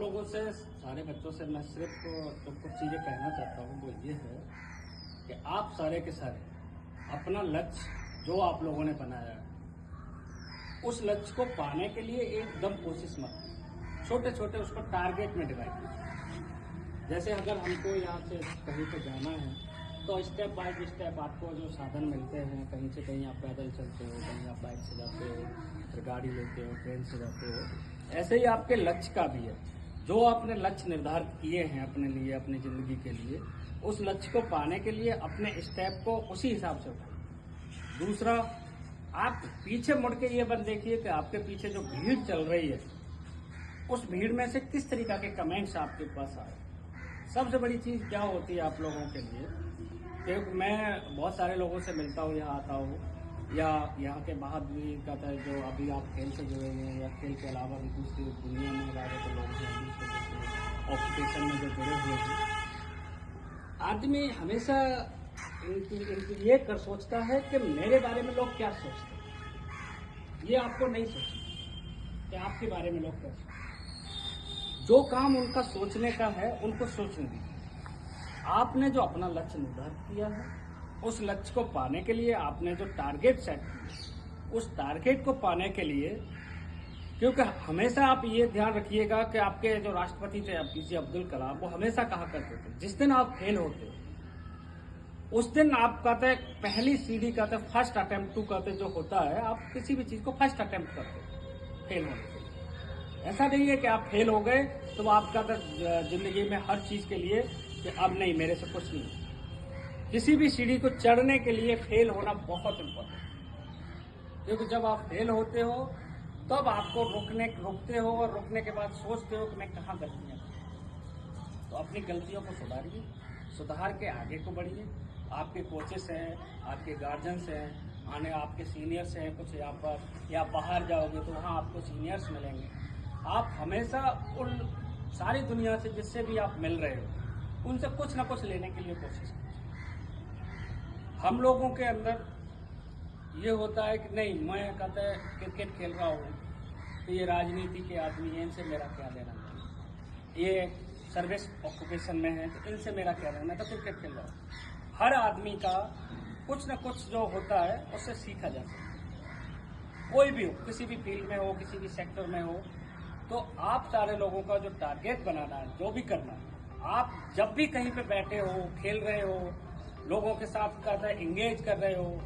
लोगों से, सारे बच्चों से मैं सिर्फ तो कुछ चीज़ें कहना चाहता हूँ, वो ये है कि आप सारे के सारे अपना लक्ष्य जो आप लोगों ने बनाया है, उस लक्ष्य को पाने के लिए एकदम कोशिश मत कीजिए। छोटे छोटे उसको टारगेट में डिवाइड कीजिए। जैसे अगर हमको यहाँ से कहीं पे जाना है तो स्टेप बाय स्टेप आपको जो साधन मिलते हैं, कहीं से कहीं आप पैदल चलते हो, कहीं आप बाइक से जाते हो, फिर गाड़ी लेते हो, ट्रेन से जाते हो, ऐसे ही आपके लक्ष्य का भी है। जो आपने लक्ष्य निर्धारित किए हैं अपने लिए, अपनी ज़िंदगी के लिए, उस लक्ष्य को पाने के लिए अपने स्टेप को उसी हिसाब से उठाइए। दूसरा, आप पीछे मुड़ के ये बात देखिए कि आपके पीछे जो भीड़ चल रही है, उस भीड़ में से किस तरीका के कमेंट्स आपके पास आए। सबसे बड़ी चीज़ क्या होती है आप लोगों के लिए, क्योंकि मैं बहुत सारे लोगों से मिलता हूँ, यहाँ आता हूँ, या यहाँ के बाहर भी कहता है जो अभी आप खेल से जुड़े हुए हैं या खेल के अलावा भी दूसरी दुनिया में रहे तो लोग हैं, दूसरे ऑक्यूपेशन में जो जुड़े हुए हैं, आदमी हमेशा इनकी ये कर सोचता है कि मेरे बारे में लोग क्या सोचते हैं। ये आपको नहीं सोचना कि आपके बारे में लोग क्या सोचते हैं। जो काम उनका सोचने का है उनको सोचने दीजिए। आपने जो अपना लक्ष्य निर्धारित किया है, उस लक्ष्य को पाने के लिए आपने जो टारगेट सेट किया, उस टारगेट को पाने के लिए, क्योंकि हमेशा आप ये ध्यान रखिएगा कि आपके जो राष्ट्रपति थे APJ अब्दुल कलाम, वो हमेशा कहा करते थे जिस दिन आप फेल होते उस दिन आप कहते पहली सीढ़ी कहते फर्स्ट अटेम्प्ट टू कहते जो होता है, आप किसी भी चीज को फर्स्ट अटेम्प्ट करते फेल होने के लिए। ऐसा नहीं है कि आप फेल हो गए तो आप कहते जिंदगी में हर चीज के लिए कि अब नहीं, मेरे से कुछ नहीं। किसी भी सीढ़ी को चढ़ने के लिए फेल होना बहुत इम्पोर्टेंट है, क्योंकि जब आप फेल होते हो तब आपको रुकते हो और रुकने के बाद सोचते हो कि मैं कहाँ गलतियाँ की। तो अपनी गलतियों को सुधारिए, सुधार के आगे को बढ़िए। आपके कोचेस हैं, आपके गार्जियंस हैं, आने आपके सीनियर्स हैं कुछ यहाँ पर, या बाहर जाओगे तो वहाँ आपको सीनियर्स मिलेंगे। आप हमेशा उन सारी दुनिया से जिससे भी आप मिल रहे हो उनसे कुछ ना कुछ लेने के लिए कोशिश कीजिए। हम लोगों के अंदर ये होता है कि नहीं, मैं कहता है क्रिकेट खेल रहा हूँ तो ये राजनीति के आदमी हैं, इनसे मेरा क्या लेना, ये सर्विस ऑक्यूपेशन में है तो इनसे मेरा क्या लेना, मैं तो क्रिकेट खेल रहा हूँ। हर आदमी का कुछ न कुछ जो होता है उससे सीखा जा सकता है। कोई भी हो, किसी भी फील्ड में हो, किसी भी सेक्टर में हो, तो आप सारे लोगों का जो टारगेट बनाना है, जो भी करना है, आप जब भी कहीं पे बैठे हो, खेल रहे हो, लोगों के साथ कहता है एंगेज कर रहे हो,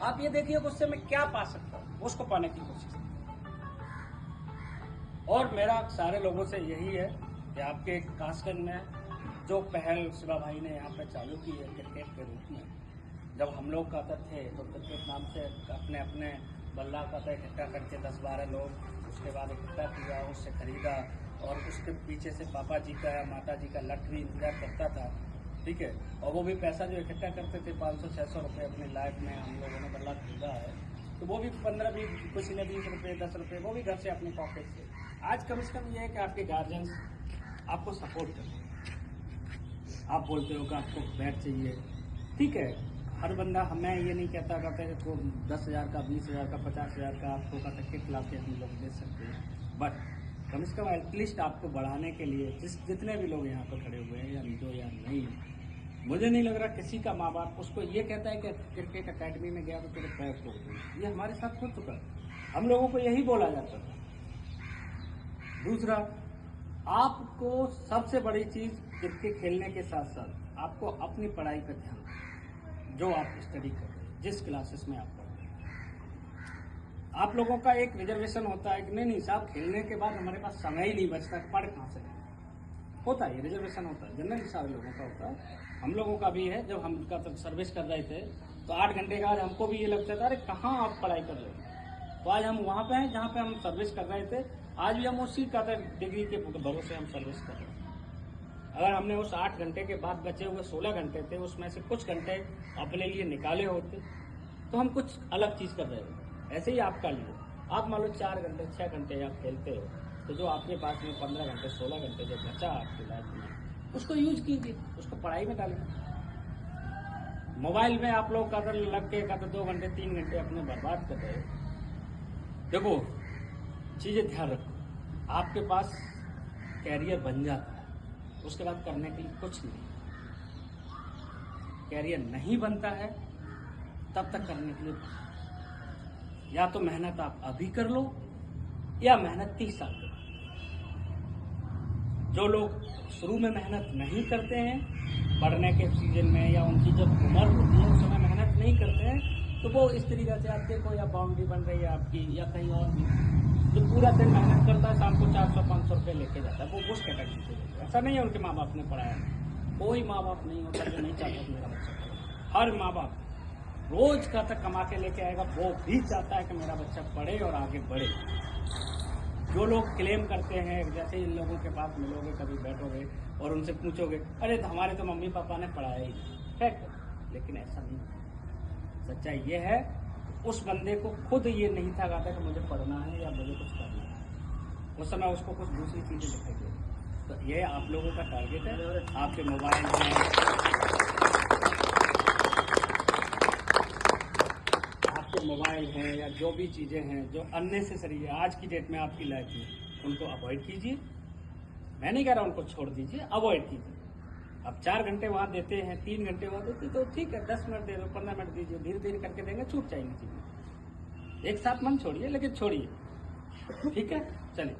आप ये देखिए उससे मैं क्या पा सकता हूँ, उसको पाने की कोशिश करें। और मेरा सारे लोगों से यही है कि आपके कासगंज में जो पहल शिवा भाई ने यहाँ पे चालू की है क्रिकेट के रूप में, जब हम लोग कहते थे तो क्रिकेट नाम से अपने अपने बल्ला कहते इकट्ठा करके 10-12 लोग, उसके बाद इकट्ठा किया, उससे खरीदा और उसके पीछे से पापा जी का या माता जी का लट भी इंतजार करता था, ठीक है। और वो भी पैसा जो इकट्ठा करते थे 500-600 रुपये अपनी लाइफ में हम लोगों ने बल्ला खरीदा है, तो वो भी 15-20, किसी ने 20 रुपये 10 रुपये, वो भी घर से अपनी पॉकेट से। आज कम से कम ये है कि आपके गार्जियंस आपको सपोर्ट करते हैं। आप बोलते हो कि आपको बैट चाहिए, ठीक है, हर बंदा, हमें ये नहीं कहता को 10,000 का, 20,000 का, 50,000 का आपको कहता किट ला के हम लोग दे सकते हैं, बट कम से कम एटलीस्ट आपको बढ़ाने के लिए जितने भी लोग यहाँ पर खड़े हुए हैं या जो या नहीं, मुझे नहीं लग रहा किसी का माँ बाप उसको ये कहता है कि क्रिकेट अकेडमी में गया तो तेरे पैर तोड़ दूँ। ये हमारे साथ हो चुका है, हम लोगों को यही बोला जाता था। दूसरा, आपको सबसे बड़ी चीज क्रिकेट खेलने के साथ साथ आपको अपनी पढ़ाई पर ध्यान देना, जो आप स्टडी कर रहे हैं, जिस क्लासेस में आप पढ़ रहे हैं। आप लोगों का एक रिजर्वेशन होता है कि नहीं साहब, खेलने के बाद हमारे पास समय ही नहीं बचता, पढ़ कहाँ से होता है, ये रिजर्वेशन होता है, जनरली सारे लोगों का होता है, हम लोगों का भी है। जब हम सर्विस कर रहे थे तो 8 घंटे के बाद हमको भी ये लगता था अरे कहाँ आप पढ़ाई कर रहे हो, तो आज हम वहाँ पे हैं जहाँ पे हम सर्विस कर रहे थे, आज भी हम उसी का डिग्री के भरोसे हम सर्विस कर रहे हैं। अगर हमने उस 8 घंटे के बाद बचे हुए 16 घंटे थे, उसमें से कुछ घंटे अपने लिए निकाले होते तो हम कुछ अलग चीज़ कर रहे होते। ऐसे ही आपका लिए, आप मान लो 4 घंटे 6 घंटे आप खेलते हो, तो जो आपके पास में 15 घंटे 16 घंटे जो बचा आपकी लाइफ में, उसको यूज कीजिए, उसको पढ़ाई में डालिए। मोबाइल में आप लोग का लग के 2 घंटे 3 घंटे अपने बर्बाद कर रहे हो। देखो चीज़ें ध्यान रखो, आपके पास कैरियर बन जाता है, उसके बाद करने के लिए कुछ नहीं। कैरियर नहीं बनता है तब तक करने के लिए या तो मेहनत आप अभी कर लो या मेहनत 30 साल के बाद। जो लोग शुरू में मेहनत नहीं करते हैं, पढ़ने के सीजन में या उनकी जब उम्र होती है उस समय मेहनत नहीं करते हैं, तो वो इस तरीके से आप देखो, या बाउंड्री बन रही है आपकी या कहीं और भी, जो पूरा दिन मेहनत करता है शाम को 400-500 रुपये लेके जाता है, वो उस कैटेगरी से लेते हैं। ऐसा नहीं है उनके माँ बाप ने पढ़ाया, कोई माँ बाप नहीं होता जो नहीं चाहता कि मेरा बच्चा पढ़े। हर माँ बाप रोज का तक कमा के लेके आएगा, वो भी चाहता है कि मेरा बच्चा पढ़े और आगे बढ़े। जो लोग क्लेम करते हैं, जैसे इन लोगों के पास मिलोगे, कभी बैठोगे और उनसे पूछोगे, अरे हमारे तो मम्मी पापा ने पढ़ाया ही नहीं, है, लेकिन ऐसा नहीं। सच्चाई ये है उस बंदे को खुद ये नहीं था आता कि मुझे पढ़ना है या मुझे कुछ करना है, उस समय उसको कुछ दूसरी चीजें दिखाई दे। तो ये आप लोगों का टारगेट है। आपके मोबाइल हैं, आपके मोबाइल हैं या जो भी चीजें हैं जो अननेसेसरी है आज की डेट में आपकी लाइफ में, उनको अवॉइड कीजिए। मैं नहीं कह रहा उनको छोड़ दीजिए, अवॉइड कीजिए। अब 4 घंटे वहाँ देते हैं, 3 घंटे वहाँ देते तो ठीक है, 10 मिनट दे दो, 15 मिनट दीजिए, धीरे धीरे करके देंगे, छूट जाएंगी चीजें। एक साथ मन छोड़िए, लेकिन छोड़िए, ठीक है। चलिए।